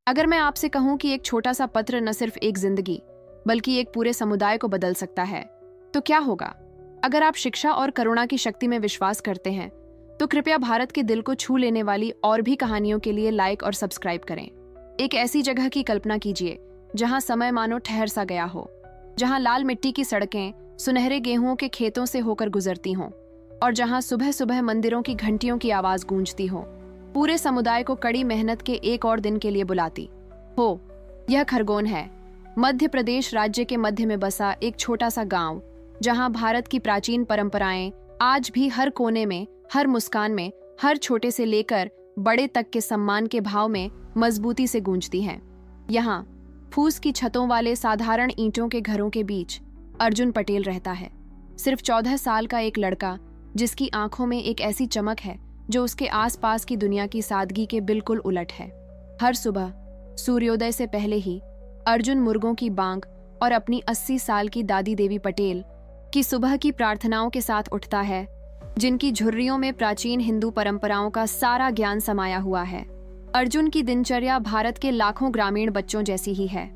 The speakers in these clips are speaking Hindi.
अगर मैं आपसे कहूं कि एक छोटा सा पत्र न सिर्फ एक जिंदगी बल्कि एक पूरे समुदाय को बदल सकता है, तो क्या होगा? अगर आप शिक्षा और करुणा की शक्ति में विश्वास करते हैं तो कृपया भारत के दिल को छू लेने वाली और भी कहानियों के लिए लाइक और सब्सक्राइब करें। एक ऐसी जगह की कल्पना कीजिए जहां समय मानो ठहर सा गया हो, जहां लाल मिट्टी की सड़कें सुनहरे गेहूं के खेतों से होकर गुजरती हों और जहां सुबह सुबह मंदिरों की घंटियों की आवाज गूंजती हो, पूरे समुदाय को कड़ी मेहनत के एक और दिन के लिए बुलाती हो। यह खरगोन है, मध्य प्रदेश राज्य के मध्य में बसा एक छोटा सा गांव, जहां भारत की प्राचीन परंपराएं आज भी हर कोने में, हर मुस्कान में, हर छोटे से लेकर बड़े तक के सम्मान के भाव में मजबूती से गूंजती हैं। यहाँ फूस की छतों वाले साधारण ईंटों के घरों के बीच अर्जुन पटेल रहता है, सिर्फ 14 साल का एक लड़का जिसकी आंखों में एक ऐसी चमक है जो उसके आसपास की दुनिया की सादगी के बिल्कुल उलट है। हर सुबह सूर्योदय से पहले ही अर्जुन मुर्गों की बांग और अपनी 80 साल की दादी देवी पटेल की सुबह की प्रार्थनाओं के साथ उठता है, जिनकी झुर्रियों में प्राचीन हिंदू परंपराओं का सारा ज्ञान समाया हुआ है। अर्जुन की दिनचर्या भारत के लाखों ग्रामीण बच्चों जैसी ही है।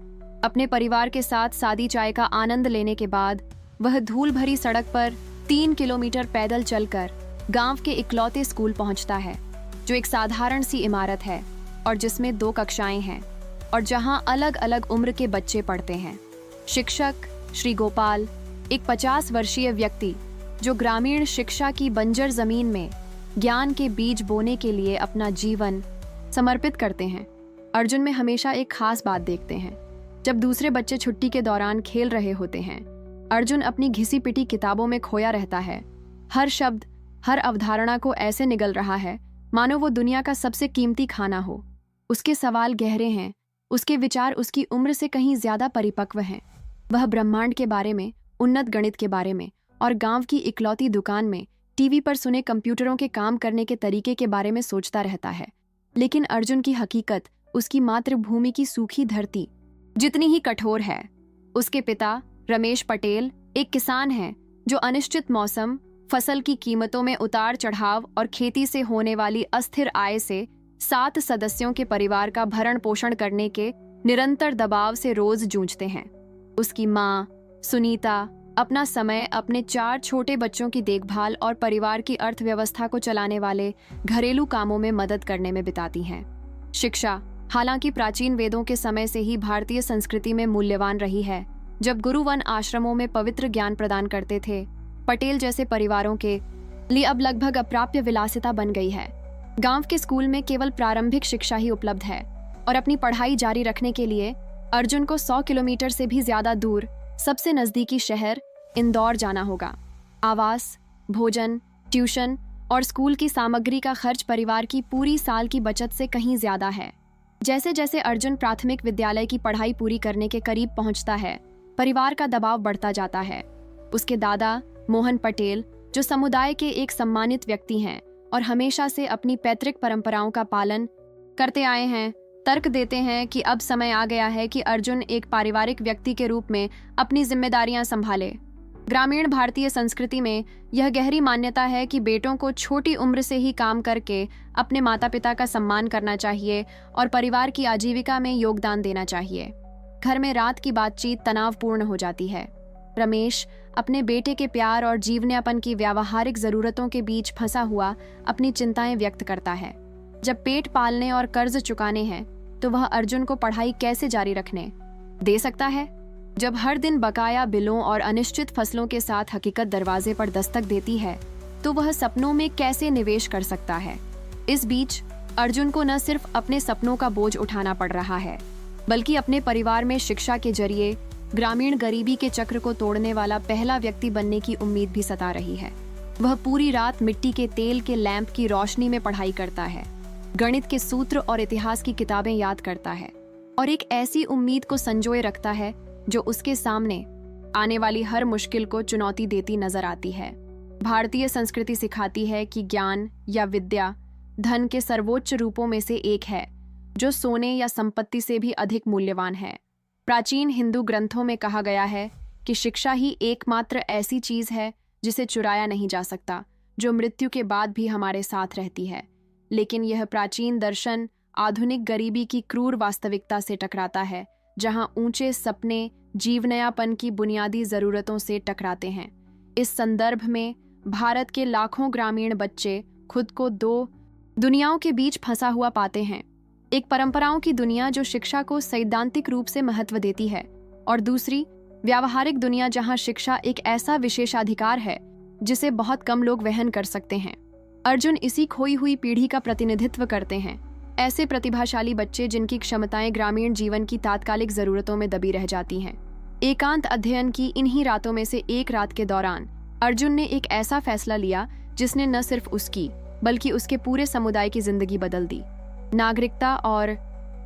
अपने परिवार के साथ सादी चाय का आनंद लेने के बाद वह धूल भरी सड़क पर 3 किलोमीटर पैदल चलकर गांव के इकलौते स्कूल पहुंचता है, जो एक साधारण सी इमारत है और जिसमें 2 कक्षाएं हैं और जहां अलग अलग उम्र के बच्चे पढ़ते हैं। शिक्षक श्री गोपाल एक 50 वर्षीय व्यक्ति जो ग्रामीण शिक्षा की बंजर जमीन में ज्ञान के बीज बोने के लिए अपना जीवन समर्पित करते हैं। अर्जुन में हमेशा एक खास बात देखते हैं। जब दूसरे बच्चे छुट्टी के दौरान खेल रहे होते हैं, अर्जुन अपनी घिसी पिटी किताबों में खोया रहता है। हर शब्द, हर अवधारणा को ऐसे निगल रहा है मानो वो दुनिया का सबसे कीमती खाना हो। उसके सवाल गहरे हैं, उसके विचार उसकी उम्र से कहीं ज्यादा परिपक्व हैं। वह ब्रह्मांड के बारे में, उन्नत गणित के बारे में और गांव की इकलौती दुकान में टीवी पर सुने कंप्यूटरों के काम करने के तरीके के बारे में सोचता रहता है। लेकिन अर्जुन की हकीकत उसकी मातृभूमि की सूखी धरती जितनी ही कठोर है। उसके पिता रमेश पटेल एक किसान हैं जो अनिश्चित मौसम, फसल की कीमतों में उतार चढ़ाव और खेती से होने वाली अस्थिर आय से 7 सदस्यों के परिवार का भरण पोषण करने के निरंतर दबाव से रोज जूझते हैं। उसकी माँ सुनीता अपना समय अपने 4 छोटे बच्चों की देखभाल और परिवार की अर्थव्यवस्था को चलाने वाले घरेलू कामों में मदद करने में बिताती हैं। शिक्षा हालांकि प्राचीन वेदों के समय से ही भारतीय संस्कृति में मूल्यवान रही है। जब गुरु वन आश्रमों में पवित्र ज्ञान प्रदान करते थे, पटेल जैसे परिवारों के लिए अब लगभग अप्राप्य विलासिता बन गई है। गांव के स्कूल में केवल प्रारंभिक शिक्षा ही उपलब्ध है और अपनी पढ़ाई जारी रखने के लिए अर्जुन को 100 किलोमीटर से भी ज्यादा दूर सबसे नजदीकी शहर इंदौर जाना होगा। आवास, भोजन, ट्यूशन और स्कूल की सामग्री का खर्च परिवार की पूरी साल की बचत से कहीं ज्यादा है। जैसे जैसे अर्जुन प्राथमिक विद्यालय की पढ़ाई पूरी करने के करीब पहुंचता है, परिवार का दबाव बढ़ता जाता है। उसके दादा मोहन पटेल, जो समुदाय के एक सम्मानित व्यक्ति हैं और हमेशा से अपनी पैतृक परंपराओं का पालन करते आए हैं, तर्क देते हैं कि अब समय आ गया है कि अर्जुन एक पारिवारिक व्यक्ति के रूप में अपनी जिम्मेदारियां संभाले। ग्रामीण भारतीय संस्कृति में यह गहरी मान्यता है कि बेटों को छोटी उम्र से ही काम करके अपने माता पिता का सम्मान करना चाहिए और परिवार की आजीविका में योगदान देना चाहिए। घर में रात की बातचीत तनावपूर्ण हो जाती है। रमेश अपने बेटे के प्यार और जीवनयापन की व्यावहारिक जरूरतों के बीच फंसा हुआ अपनी चिंताएं व्यक्त करता है। जब पेट पालने और कर्ज चुकाने हैं तो वह अर्जुन को पढ़ाई कैसे जारी रखने दे सकता है? जब हर दिन बकाया बिलों और अनिश्चित फसलों के साथ हकीकत दरवाजे पर दस्तक देती है तो वह सपनों में कैसे निवेश कर सकता है? इस बीच अर्जुन को न सिर्फ अपने सपनों का बोझ उठाना पड़ रहा है, बल्कि अपने परिवार में शिक्षा के जरिए ग्रामीण गरीबी के चक्र को तोड़ने वाला पहला व्यक्ति बनने की उम्मीद भी सता रही है। वह पूरी रात मिट्टी के तेल के लैंप की रोशनी में पढ़ाई करता है, गणित के सूत्र और इतिहास की किताबें याद करता है और एक ऐसी उम्मीद को संजोए रखता है जो उसके सामने आने वाली हर मुश्किल को चुनौती देती नजर आती है। भारतीय संस्कृति सिखाती है कि ज्ञान या विद्या धन के सर्वोच्च रूपों में से एक है, जो सोने या संपत्ति से भी अधिक मूल्यवान है। प्राचीन हिंदू ग्रंथों में कहा गया है कि शिक्षा ही एकमात्र ऐसी चीज है जिसे चुराया नहीं जा सकता, जो मृत्यु के बाद भी हमारे साथ रहती है। लेकिन यह प्राचीन दर्शन आधुनिक गरीबी की क्रूर वास्तविकता से टकराता है, जहां ऊंचे सपने जीवनयापन की बुनियादी जरूरतों से टकराते हैं। इस संदर्भ में भारत के लाखों ग्रामीण बच्चे खुद को दो दुनियाओं के बीच फंसा हुआ पाते हैं। एक परंपराओं की दुनिया जो शिक्षा को सैद्धांतिक रूप से महत्व देती है, और दूसरी व्यावहारिक दुनिया जहां शिक्षा एक ऐसा विशेषाधिकार है जिसे बहुत कम लोग वहन कर सकते हैं। अर्जुन इसी खोई हुई पीढ़ी का प्रतिनिधित्व करते हैं। ऐसे प्रतिभाशाली बच्चे जिनकी क्षमताएं ग्रामीण जीवन की तात्कालिक जरूरतों में दबी रह जाती हैं। एकांत अध्ययन की इन्हीं रातों में से एक रात के दौरान अर्जुन ने एक ऐसा फैसला लिया जिसने न सिर्फ उसकी बल्कि उसके पूरे समुदाय की जिंदगी बदल दी। नागरिकता और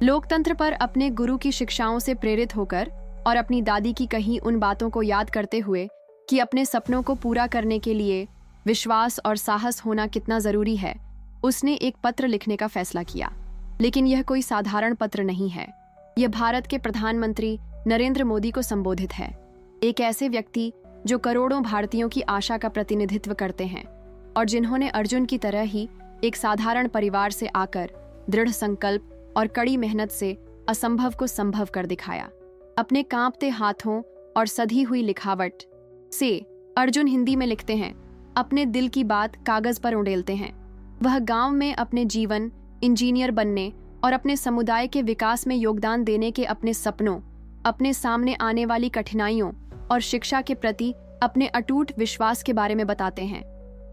लोकतंत्र पर अपने गुरु की शिक्षाओं से प्रेरित होकर और अपनी दादी की कही उन बातों को याद करते हुए कि अपने सपनों को पूरा करने के लिए विश्वास और साहस होना कितना जरूरी है, उसने एक पत्र लिखने का फैसला किया। लेकिन यह कोई साधारण पत्र नहीं है। यह भारत के प्रधानमंत्री नरेंद्र मोदी को संबोधित है, एक ऐसे व्यक्ति जो करोड़ों भारतीयों की आशा का प्रतिनिधित्व करते हैं और जिन्होंने अर्जुन की तरह ही एक साधारण परिवार से आकर दृढ़ संकल्प और कड़ी मेहनत से असंभव को संभव कर दिखाया। अपने कांपते हाथों और सधी हुई लिखावट से अर्जुन हिंदी में लिखते हैं, अपने दिल की बात कागज पर उंडेलते हैं। वह गांव में अपने जीवन, इंजीनियर बनने और अपने समुदाय के विकास में योगदान देने के अपने सपनों, अपने सामने आने वाली कठिनाइयों और शिक्षा के प्रति अपने अटूट विश्वास के बारे में बताते हैं।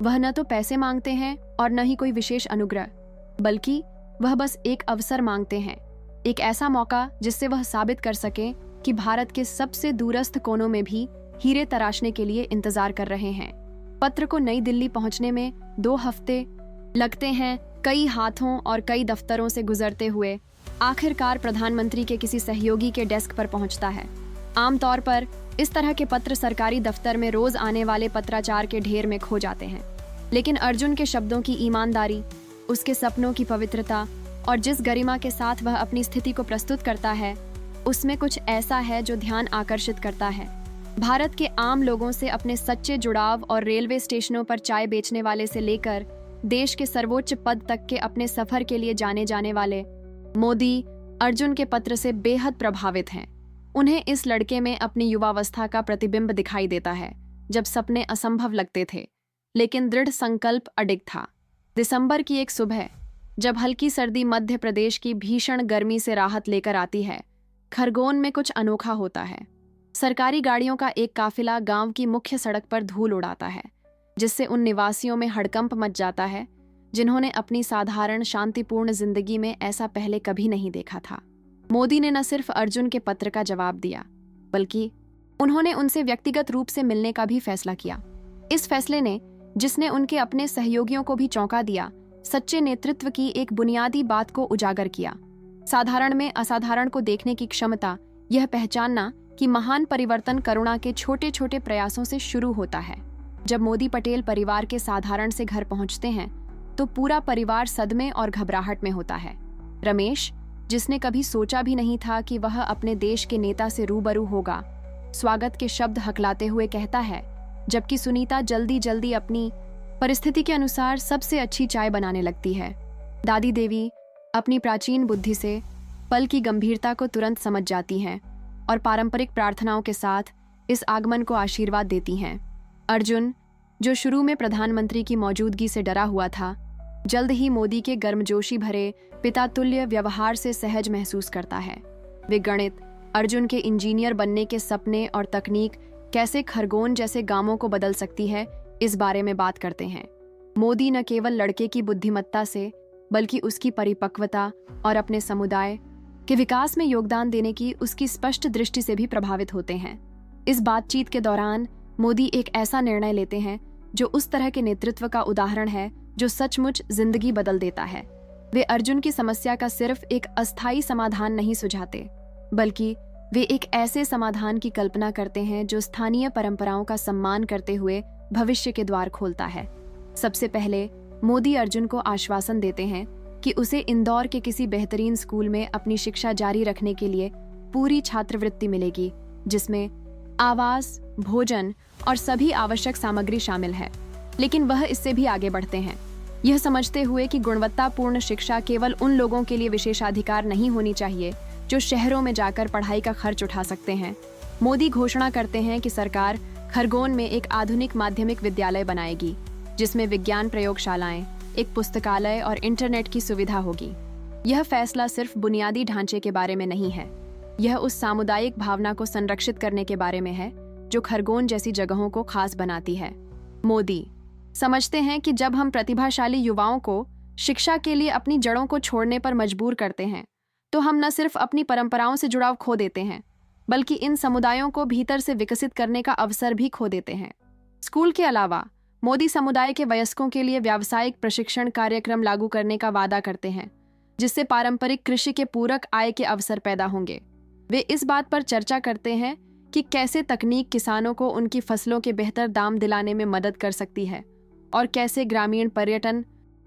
वह न तो पैसे मांगते हैं और न ही कोई विशेष अनुग्रह, बल्कि वह बस एक अवसर मांगते हैं, एक ऐसा मौका जिससे वह साबित कर सकें कि भारत के सबसे दूरस्थ कोनों में भी हीरे तराशने के लिए इंतजार कर रहे हैं। पत्र को नई दिल्ली पहुंचने में 2 हफ्ते लगते हैं। कई हाथों और कई दफ्तरों से गुजरते हुए आखिरकार प्रधानमंत्री के किसी सहयोगी के डेस्क पर पहुंचता है। आमतौर पर इस तरह के पत्र सरकारी दफ्तर में रोज आने वाले पत्राचार के ढेर में खो जाते हैं, लेकिन अर्जुन के शब्दों की ईमानदारी, उसके सपनों की पवित्रता और जिस गरिमा के साथ वह अपनी स्थिति को प्रस्तुत करता है, उसमें कुछ ऐसा है जो ध्यान आकर्षित करता है। भारत के आम लोगों से अपने सच्चे जुड़ाव और रेलवे स्टेशनों पर चाय बेचने वाले से लेकर देश के सर्वोच्च पद तक के अपने सफर के लिए जाने जाने वाले मोदी अर्जुन के पत्र से बेहद प्रभावित हैं। उन्हें इस लड़के में अपनी युवावस्था का प्रतिबिंब दिखाई देता है, जब सपने असंभव लगते थे लेकिन दृढ़ संकल्प अडिग था। दिसंबर की एक सुबह, जब हल्की सर्दी मध्य प्रदेश की भीषण गर्मी से राहत लेकर आती है, खरगोन में कुछ अनोखा होता है। सरकारी गाड़ियों का एक काफिला गांव की मुख्य सड़क पर धूल उड़ाता है, जिससे उन निवासियों में हड़कंप मच जाता है जिन्होंने अपनी साधारण शांतिपूर्ण जिंदगी में ऐसा पहले कभी नहीं देखा था। मोदी ने न सिर्फ अर्जुन के पत्र का जवाब दिया, बल्कि उन्होंने उनसे व्यक्तिगत रूप से मिलने का भी फैसला किया। इस फैसले ने, जिसने उनके अपने सहयोगियों को भी चौंका दिया, सच्चे नेतृत्व की एक बुनियादी बात को उजागर किया। साधारण में असाधारण को देखने की क्षमता, यह पहचानना कि महान परिवर्तन करुणा के छोटे छोटे प्रयासों से शुरू होता है। जब मोदी पटेल परिवार के साधारण से घर पहुंचते हैं तो पूरा परिवार सदमे और घबराहट में होता है। रमेश, जिसने कभी सोचा भी नहीं था कि वह अपने देश के नेता से रूबरू होगा, स्वागत के शब्द हकलाते हुए कहता है, जबकि सुनीता जल्दी जल्दी अपनी परिस्थिति के अनुसार सबसे अच्छी चाय बनाने लगती है। दादी देवी अपनी प्राचीन बुद्धि से पल की गंभीरता को तुरंत समझ जाती हैं और पारंपरिक प्रार्थनाओं के साथ इस आगमन को आशीर्वाद देती हैं। अर्जुन, जो शुरू में प्रधानमंत्री की मौजूदगी से डरा हुआ था, जल्द ही मोदी के गर्मजोशी भरे पितातुल्य व्यवहार से सहज महसूस करता है। वे गणित, अर्जुन के इंजीनियर बनने के सपने और तकनीक कैसे खरगोन जैसे गांवों को बदल सकती है, इस बारे में बात करते हैं। मोदी न केवल लड़के की बुद्धिमत्ता से, बल्कि उसकी परिपक्वता और अपने समुदाय के विकास में योगदान देने की उसकी स्पष्ट दृष्टि से भी प्रभावित होते हैं। इस बातचीत के दौरान मोदी एक ऐसा निर्णय लेते हैं जो उस तरह के नेतृत्व का उदाहरण है जो सचमुच जिंदगी बदल देता है। वे अर्जुन की समस्या का सिर्फ एक अस्थायी समाधान नहीं सुझाते, बल्कि वे एक ऐसे समाधान की कल्पना करते हैं जो स्थानीय परंपराओं का सम्मान करते हुए भविष्य के द्वार खोलता है। सबसे पहले मोदी अर्जुन को आश्वासन देते हैं कि उसे इंदौर के किसी बेहतरीन स्कूल में अपनी शिक्षा जारी रखने के लिए पूरी छात्रवृत्ति मिलेगी, जिसमें आवास, भोजन और सभी आवश्यक सामग्री शामिल है। लेकिन वह इससे भी आगे बढ़ते हैं। यह समझते हुए कि गुणवत्तापूर्ण शिक्षा केवल उन लोगों के लिए विशेषाधिकार नहीं होनी चाहिए जो शहरों में जाकर पढ़ाई का खर्च उठा सकते हैं, मोदी घोषणा करते हैं कि सरकार खरगोन में एक आधुनिक माध्यमिक विद्यालय बनाएगी जिसमें विज्ञान प्रयोगशालाएं, एक पुस्तकालय और इंटरनेट की सुविधा होगी। यह फैसला सिर्फ बुनियादी ढांचे के बारे में नहीं है, यह उस सामुदायिक भावना को संरक्षित करने के बारे में है जो खरगोन जैसी जगहों को खास बनाती है। मोदी समझते हैं कि जब हम प्रतिभाशाली युवाओं को शिक्षा के लिए अपनी जड़ों को छोड़ने पर मजबूर करते हैं तो हम न सिर्फ अपनी परंपराओं से जुड़ाव खो देते हैं बल्कि इन समुदायों को भीतर से विकसित करने का अवसर भी खो देते हैं। स्कूल के अलावा मोदी समुदाय के वयस्कों के लिए व्यावसायिक प्रशिक्षण कार्यक्रम लागू करने का वादा करते हैं जिससे पारंपरिक कृषि के पूरक आय के अवसर पैदा होंगे। वे इस बात पर चर्चा करते हैं कि कैसे तकनीक किसानों को उनकी फसलों के बेहतर दाम दिलाने में मदद कर सकती है और कैसे ग्रामीण पर्यटन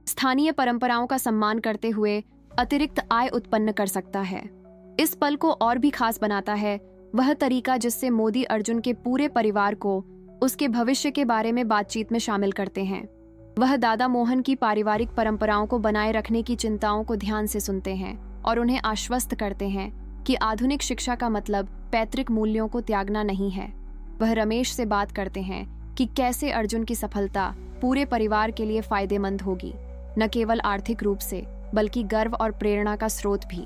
स्थानीय परंपराओं का सम्मान करते हुए अतिरिक्त आय उत्पन्न कर सकता है। इस पल को और भी खास बनाता है वह तरीका जिससे मोदी अर्जुन के पूरे परिवार को उसके भविष्य के बारे में बातचीत में शामिल करते हैं। वह दादा मोहन की पारिवारिक परंपराओं को बनाए रखने की चिंताओं को ध्यान से सुनते हैं और उन्हें आश्वस्त करते हैं कि आधुनिक शिक्षा का मतलब पैतृक मूल्यों को त्यागना नहीं है। वह रमेश से बात करते हैं कि कैसे अर्जुन की सफलता पूरे परिवार के लिए फायदेमंद होगी, न केवल आर्थिक रूप से बल्कि गर्व और प्रेरणा का स्रोत भी।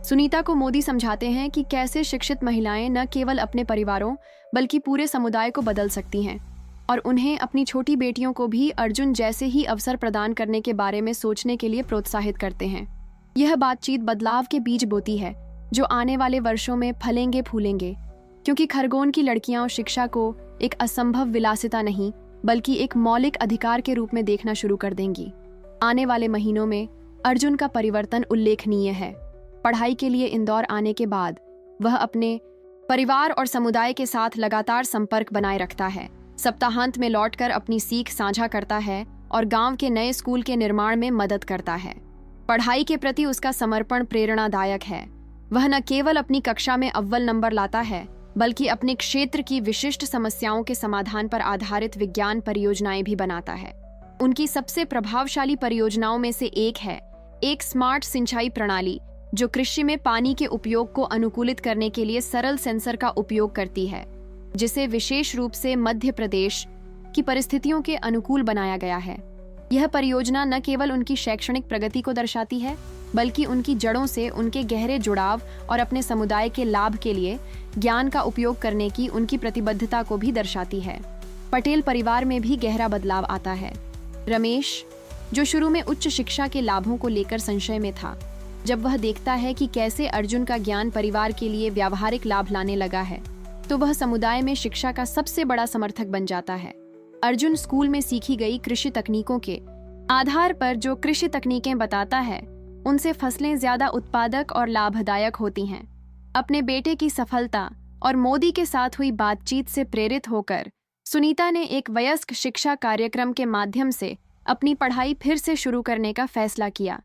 सुनीता को मोदी समझाते हैं कि कैसे शिक्षित महिलाएं न केवल अपने परिवारों बल्कि पूरे समुदाय को बदल सकती हैं और उन्हें अपनी छोटी बेटियों को भी अर्जुन जैसे ही अवसर प्रदान करने के बारे में सोचने के लिए प्रोत्साहित करते हैं। यह बातचीत बदलाव के बीज बोती है जो आने वाले वर्षों में फलेंगे फूलेंगे, क्योंकि खरगोन की लड़कियां शिक्षा को एक असंभव विलासिता नहीं बल्कि एक मौलिक अधिकार के रूप में देखना शुरू कर देंगी। आने वाले महीनों में अर्जुन का परिवर्तन उल्लेखनीय है। पढ़ाई के लिए इंदौर आने के बाद वह अपने परिवार और समुदाय के साथ लगातार संपर्क बनाए रखता है, सप्ताहांत में लौटकर अपनी सीख साझा करता है और गांव के नए स्कूल के निर्माण में मदद करता है। पढ़ाई के प्रति उसका समर्पण प्रेरणादायक है। वह न केवल अपनी कक्षा में अव्वल नंबर लाता है बल्कि अपने क्षेत्र की विशिष्ट समस्याओं के समाधान पर आधारित विज्ञान परियोजनाएं भी बनाता है। उनकी सबसे प्रभावशाली परियोजनाओं में से एक है एक स्मार्ट सिंचाई प्रणाली जो कृषि में पानी के उपयोग को अनुकूलित करने के लिए सरल सेंसर का उपयोग करती है, जिसे विशेष रूप से मध्य प्रदेश की परिस्थितियों के अनुकूल बनाया गया है। यह परियोजना न केवल उनकी शैक्षणिक प्रगति को दर्शाती है बल्कि उनकी जड़ों से उनके गहरे जुड़ाव और अपने समुदाय के लाभ के लिए ज्ञान का उपयोग करने की उनकी प्रतिबद्धता को भी दर्शाती है। पटेल परिवार में भी गहरा बदलाव आता है। रमेश, जो शुरू में उच्च शिक्षा के लाभों को लेकर संशय में था, जब वह देखता है कि कैसे अर्जुन का ज्ञान परिवार के लिए व्यावहारिक लाभ लाने लगा है, तो वह समुदाय में शिक्षा का सबसे बड़ा समर्थक बन जाता है। अर्जुन स्कूल में सीखी गई कृषि तकनीकों के आधार पर जो कृषि तकनीकें बताता है, उनसे फसलें ज्यादा उत्पादक और लाभदायक होती हैं। अपने बेटे की सफलता और मोदी के साथ हुई बातचीत से प्रेरित होकर सुनीता ने एक वयस्क शिक्षा कार्यक्रम के माध्यम से अपनी पढ़ाई फिर से शुरू करने का फैसला किया।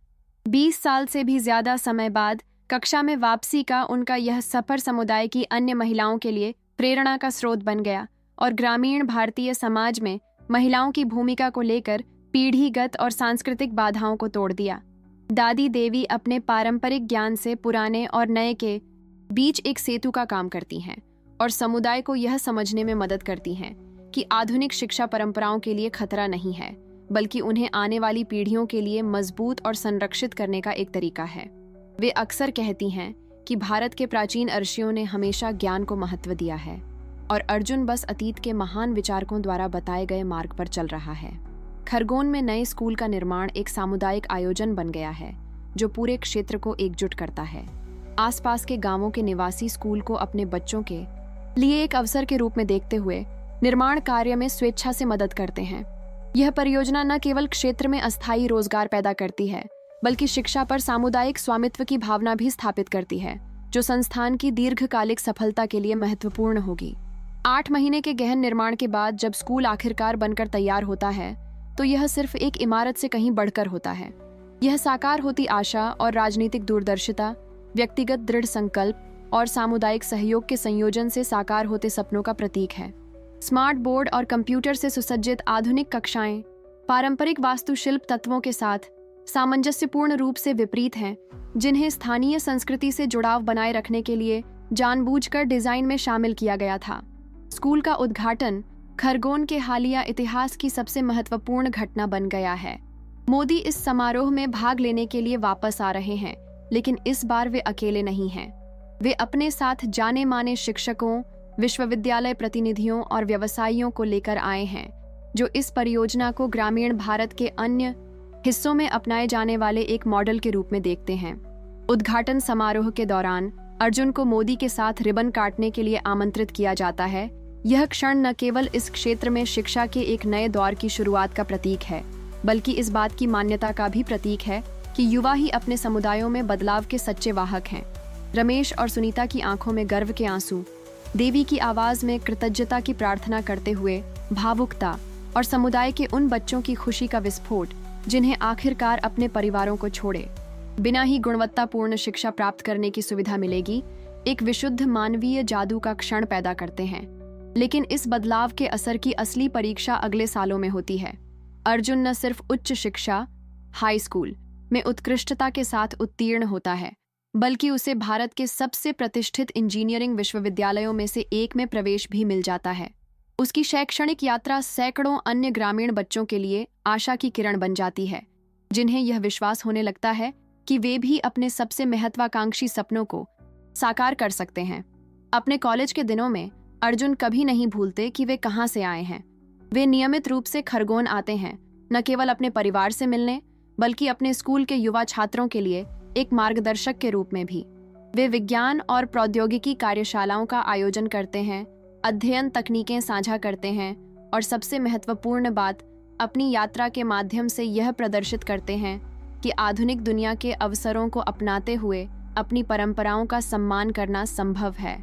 20 साल से भी ज्यादा समय बाद कक्षा में वापसी का उनका यह सफर समुदाय की अन्य महिलाओं के लिए प्रेरणा का स्रोत बन गया और ग्रामीण भारतीय समाज में महिलाओं की भूमिका को लेकर पीढ़ीगत और सांस्कृतिक बाधाओं को तोड़ दिया। दादी देवी अपने पारंपरिक ज्ञान से पुराने और नए के बीच एक सेतु का काम करती हैं और समुदाय को यह समझने में मदद करती हैं कि आधुनिक शिक्षा परंपराओं के लिए खतरा नहीं है बल्कि उन्हें आने वाली पीढ़ियों के लिए मजबूत और संरक्षित करने का एक तरीका है। वे अक्सर कहती हैं कि भारत के प्राचीन ऋषियों ने हमेशा ज्ञान को महत्व दिया है और अर्जुन बस अतीत के महान विचारकों द्वारा बताए गए मार्ग पर चल रहा है। खरगोन में नए स्कूल का निर्माण एक सामुदायिक आयोजन बन गया है जो पूरे क्षेत्र को एकजुट करता है। आसपास के गांवों के निवासी स्कूल को अपने बच्चों के लिए एक अवसर के रूप में देखते हुए निर्माण कार्य में स्वेच्छा से मदद करते हैं। यह परियोजना न केवल क्षेत्र में अस्थायी रोजगार पैदा करती है बल्कि शिक्षा पर सामुदायिक स्वामित्व की भावना भी स्थापित करती है, जो संस्थान की दीर्घकालिक सफलता के लिए महत्वपूर्ण होगी। 8 महीने के गहन निर्माण के बाद जब स्कूल आखिरकार बनकर तैयार होता है तो यह सिर्फ एक इमारत से कहीं बढ़कर होता है। यह साकार होती आशा और राजनीतिक दूरदर्शिता, व्यक्तिगत दृढ़ संकल्प और सामुदायिक सहयोग के संयोजन से साकार होते सपनों का प्रतीक है। स्मार्ट बोर्ड और कंप्यूटर से सुसज्जित आधुनिक कक्षाएं, पारंपरिक वास्तुशिल्प तत्वों के साथ सामंजस्यपूर्ण रूप से विपरीत हैं, जिन्हें स्थानीय संस्कृति से जुड़ाव बनाए रखने के लिए जानबूझकर डिजाइन में शामिल किया गया था। स्कूल का उद्घाटन खरगोन के हालिया इतिहास की सबसे महत्वपूर्ण घटना बन गया है। मोदी इस समारोह में भाग लेने के लिए वापस आ रहे हैं, लेकिन इस बार वे अकेले नहीं हैं। वे अपने साथ जाने माने शिक्षकों, विश्वविद्यालय प्रतिनिधियों और व्यवसायियों को लेकर आए हैं, जो इस परियोजना को ग्रामीण भारत के अन्य हिस्सों में अपनाए जाने वाले एक मॉडल के रूप में देखते हैं। उद्घाटन समारोह के दौरान अर्जुन को मोदी के साथ रिबन काटने के लिए आमंत्रित किया जाता है। यह क्षण न केवल इस क्षेत्र में शिक्षा के एक नए दौर की शुरुआत का प्रतीक है, बल्कि इस बात की मान्यता का भी प्रतीक है कि युवा ही अपने समुदायों में बदलाव के सच्चे वाहक हैं। रमेश और सुनीता की आंखों में गर्व के आंसू, देवी की आवाज में कृतज्ञता की प्रार्थना करते हुए भावुकता और समुदाय के उन बच्चों की खुशी का विस्फोट जिन्हें आखिरकार अपने परिवारों को छोड़े बिना ही गुणवत्तापूर्ण शिक्षा प्राप्त करने की सुविधा मिलेगी, एक विशुद्ध मानवीय जादू का क्षण पैदा करते हैं। लेकिन इस बदलाव के असर की असली परीक्षा अगले सालों में होती है। अर्जुन न सिर्फ उच्च शिक्षा हाई स्कूल में उत्कृष्टता के साथ उत्तीर्ण होता है, बल्कि उसे भारत के सबसे प्रतिष्ठित इंजीनियरिंग विश्वविद्यालयों में से एक में प्रवेश भी मिल जाता है। उसकी शैक्षणिक यात्रा सैकड़ों अन्य ग्रामीण बच्चों के लिए आशा की किरण बन जाती है, जिन्हें यह विश्वास होने लगता है कि वे भी अपने सबसे महत्वाकांक्षी सपनों को साकार कर सकते हैं। अपने कॉलेज के दिनों में अर्जुन कभी नहीं भूलते कि वे कहाँ से आए हैं। वे नियमित रूप से खरगोन आते हैं, न केवल अपने परिवार से मिलने, बल्कि अपने स्कूल के युवा छात्रों के लिए एक मार्गदर्शक के रूप में भी। वे विज्ञान और प्रौद्योगिकी कार्यशालाओं का आयोजन करते हैं, अध्ययन तकनीकें साझा करते हैं और सबसे महत्वपूर्ण बात, अपनी यात्रा के माध्यम से यह प्रदर्शित करते हैं कि आधुनिक दुनिया के अवसरों को अपनाते हुए अपनी परंपराओं का सम्मान करना संभव है।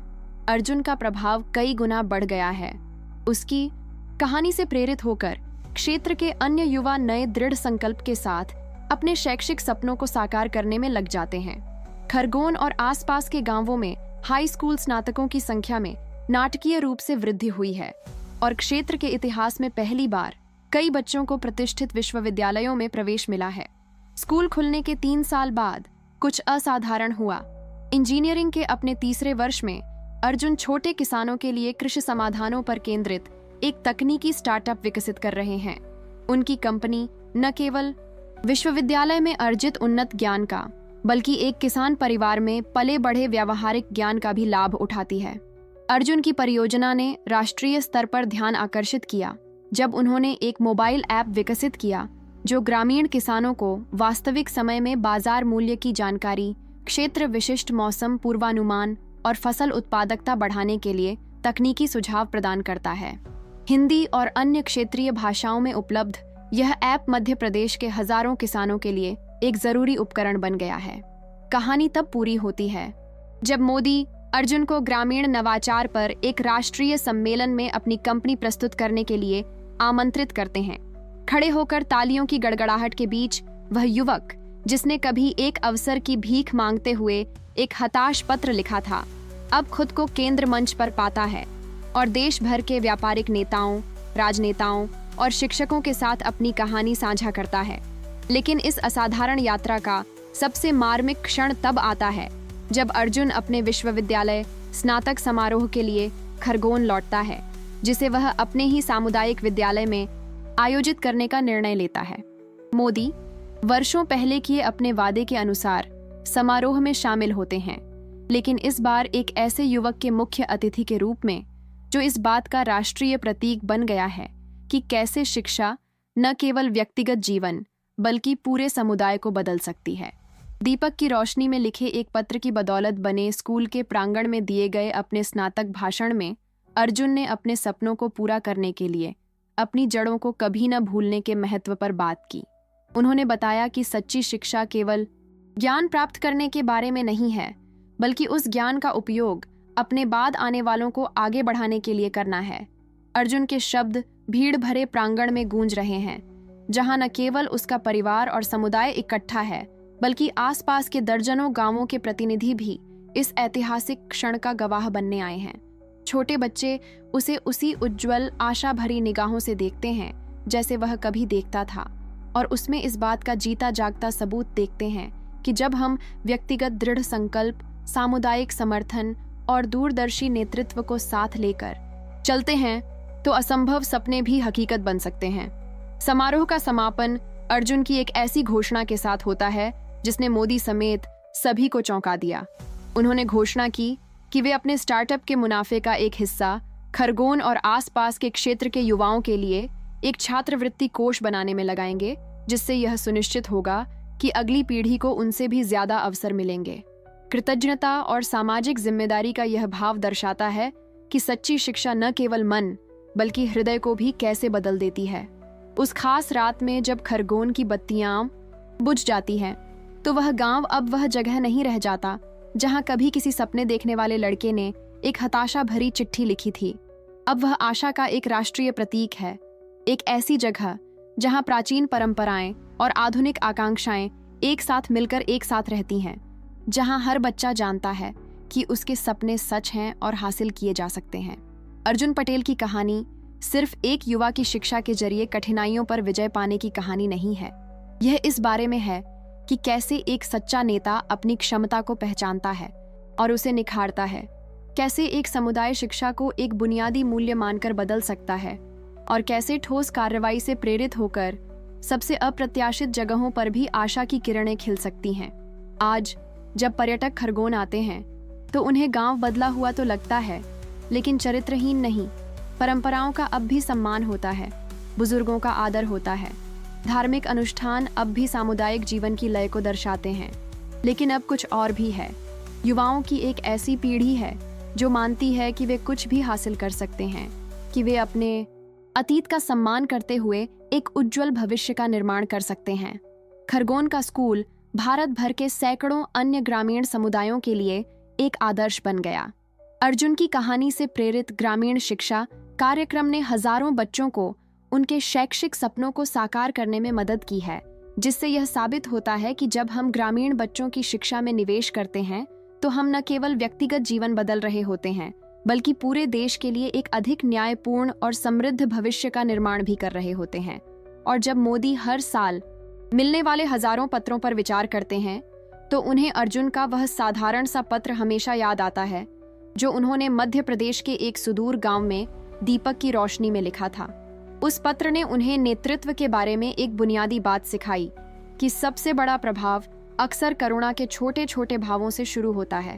अर्जुन का प्रभाव कई गुना बढ़ गया है। उसकी कहानी से प्रेरित होकर क्षेत्र के अन्य युवा नए दृढ़ संकल्प के साथ अपने शैक्षिक सपनों को साकार करने में लग जाते हैं। खरगोन और आसपास के गांवों में हाई स्कूल स्नातकों की संख्या में नाटकीय रूप से वृद्धि हुई है और क्षेत्र के इतिहास में पहली बार कई बच्चों को प्रतिष्ठित विश्वविद्यालयों में प्रवेश मिला है। स्कूल खुलने के 3 साल बाद कुछ असाधारण हुआ। इंजीनियरिंग के अपने तीसरे वर्ष में अर्जुन छोटे किसानों के लिए कृषि समाधानों पर केंद्रित एक तकनीकी स्टार्टअप विकसित कर रहे हैं। उनकी कंपनी न केवल विश्वविद्यालय में अर्जित उन्नत ज्ञान का, बल्कि एक किसान परिवार में पले बढ़े व्यावहारिक ज्ञान का भी लाभ उठाती है। अर्जुन की परियोजना ने राष्ट्रीय स्तर पर ध्यान आकर्षित किया जब उन्होंने एक मोबाइल ऐप विकसित किया जो ग्रामीण किसानों को वास्तविक समय में बाजार मूल्य की जानकारी, क्षेत्र विशिष्ट मौसम पूर्वानुमान और फसल उत्पादकता बढ़ाने के लिए तकनीकी सुझाव प्रदान करता है। हिंदी और अन्य क्षेत्रीय भाषाओं में उपलब्ध यह ऐप मध्य प्रदेश के हजारों किसानों के लिए एक जरूरी उपकरण बन गया है। कहानी तब पूरी होती है जब मोदी अर्जुन को ग्रामीण नवाचार पर एक राष्ट्रीय सम्मेलन में अपनी कंपनी प्रस्तुत करने के लिए आमंत्रित करते हैं। खड़े होकर तालियों की गड़गड़ाहट के बीच वह युवक, जिसने कभी एक अवसर की भीख मांगते हुए एक हताश पत्र लिखा था, अब खुद को केंद्र मंच पर पाता है और देश भर के व्यापारिक नेताओं, राजनेताओं और शिक्षकों के साथ अपनी कहानी साझा करता है। लेकिन इस असाधारण यात्रा का सबसे मार्मिक क्षण तब आता है जब अर्जुन अपने विश्वविद्यालय स्नातक समारोह के लिए खरगोन लौटता है, जिसे वह अपने ही सामुदायिक विद्यालय में आयोजित करने का निर्णय लेता है। मोदी वर्षों पहले किए अपने वादे के अनुसार समारोह में शामिल होते हैं, लेकिन इस बार एक ऐसे युवक के मुख्य अतिथि के रूप में जो इस बात का राष्ट्रीय प्रतीक बन गया है कि कैसे शिक्षा न केवल व्यक्तिगत जीवन बल्कि पूरे समुदाय को बदल सकती है। दीपक की रोशनी में लिखे एक पत्र की बदौलत बने स्कूल के प्रांगण में दिए गए अपने स्नातक भाषण में अर्जुन ने अपने सपनों को पूरा करने के लिए अपनी जड़ों को कभी न भूलने के महत्व पर बात की। उन्होंने बताया कि सच्ची शिक्षा केवल ज्ञान प्राप्त करने के बारे में नहीं है, बल्कि उस ज्ञान का उपयोग अपने बाद आने वालों को आगे बढ़ाने के लिए करना है। अर्जुन के शब्द भीड़ भरे प्रांगण में गूंज रहे हैं, जहां न केवल उसका परिवार और समुदाय इकट्ठा है, बल्कि आसपास के दर्जनों गांवों के प्रतिनिधि भी इस ऐतिहासिक क्षण का गवाह बनने आए हैं। छोटे बच्चे उसे उसी उज्जवल आशा भरी निगाहों से देखते हैं जैसे वह कभी देखता था, और उसमें इस बात का जीता जागता सबूत देखते हैं कि जब हम व्यक्तिगत दृढ़ संकल्प, सामुदायिक समर्थन और दूरदर्शी नेतृत्व को साथ लेकर चलते हैं तो असंभव सपने भी हकीकत बन सकते हैं। समारोह का समापन अर्जुन की एक ऐसी घोषणा के साथ होता है जिसने मोदी समेत सभी को चौंका दिया। उन्होंने घोषणा की कि वे अपने स्टार्टअप के मुनाफे का एक हिस्सा खरगोन और आसपास के क्षेत्र के युवाओं के लिए एक छात्रवृत्ति कोष बनाने में लगाएंगे, जिससे यह सुनिश्चित होगा कि अगली पीढ़ी को उनसे भी ज्यादा अवसर मिलेंगे। कृतज्ञता और सामाजिक जिम्मेदारी का यह भाव दर्शाता है कि सच्ची शिक्षा न केवल मन बल्कि हृदय को भी कैसे बदल देती है। उस खास रात में जब खरगोन की बत्तियां बुझ जाती हैं, तो वह गांव अब वह जगह नहीं रह जाता जहां कभी किसी सपने देखने वाले लड़के ने एक हताशा भरी चिट्ठी लिखी थी। अब वह आशा का एक राष्ट्रीय प्रतीक है, एक ऐसी जगह जहां प्राचीन परंपराएं और आधुनिक आकांक्षाएं एक साथ मिलकर एक साथ रहती हैं, जहां हर बच्चा जानता है कि उसके सपने सच हैं और हासिल किए जा सकते हैं। अर्जुन पटेल की कहानी सिर्फ एक युवा की शिक्षा के जरिए कठिनाइयों पर विजय पाने की कहानी नहीं है। यह इस बारे में है कि कैसे एक सच्चा नेता अपनी क्षमता को पहचानता है और उसे निखारता है, कैसे एक समुदाय शिक्षा को एक बुनियादी मूल्य मानकर बदल सकता है, और कैसे ठोस कार्रवाई से प्रेरित होकर सबसे अप्रत्याशित जगहों पर भी आशा की किरणें खिल सकती हैं। आज जब पर्यटक खरगोन आते हैं तो उन्हें गांव बदला हुआ तो लगता है, लेकिन चरित्रहीन नहीं। परंपराओं का अब भी सम्मान होता है, बुजुर्गों का आदर होता है, धार्मिक अनुष्ठान अब भी सामुदायिक जीवन की लय को दर्शाते हैं। लेकिन अब कुछ और भी है। युवाओं की एक ऐसी पीढ़ी है जो मानती है कि वे कुछ भी हासिल कर सकते हैं, कि वे अपने अतीत का सम्मान करते हुए एक उज्जवल भविष्य का निर्माण कर सकते हैं। खरगोन का स्कूल भारत भर के सैकड़ों अन्य ग्रामीण समुदायों के लिए एक आदर्श बन गया। अर्जुन की कहानी से प्रेरित ग्रामीण शिक्षा कार्यक्रम ने हजारों बच्चों को उनके शैक्षिक सपनों को साकार करने में मदद की है, जिससे यह साबित होता है कि जब हम ग्रामीण बच्चों की शिक्षा में निवेश करते हैं तो हम न केवल व्यक्तिगत जीवन बदल रहे होते हैं, बल्कि पूरे देश के लिए एक अधिक न्यायपूर्ण और समृद्ध भविष्य का निर्माण भी कर रहे होते हैं। और जब मोदी हर साल मिलने वाले हजारों पत्रों पर विचार करते हैं तो उन्हें अर्जुन का वह साधारण सा पत्र हमेशा याद आता है जो उन्होंने मध्य प्रदेश के एक सुदूर गांव में दीपक की रोशनी में लिखा था। उस पत्र ने उन्हें नेतृत्व के बारे में एक बुनियादी बात सिखाई कि सबसे बड़ा प्रभाव अक्सर करुणा के छोटे छोटे भावों से शुरू होता है,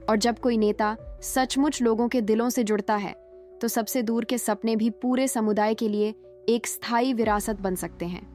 और जब कोई नेता सचमुच लोगों के दिलों से जुड़ता है तो सबसे दूर के सपने भी पूरे समुदाय के लिए एक स्थायी विरासत बन सकते हैं।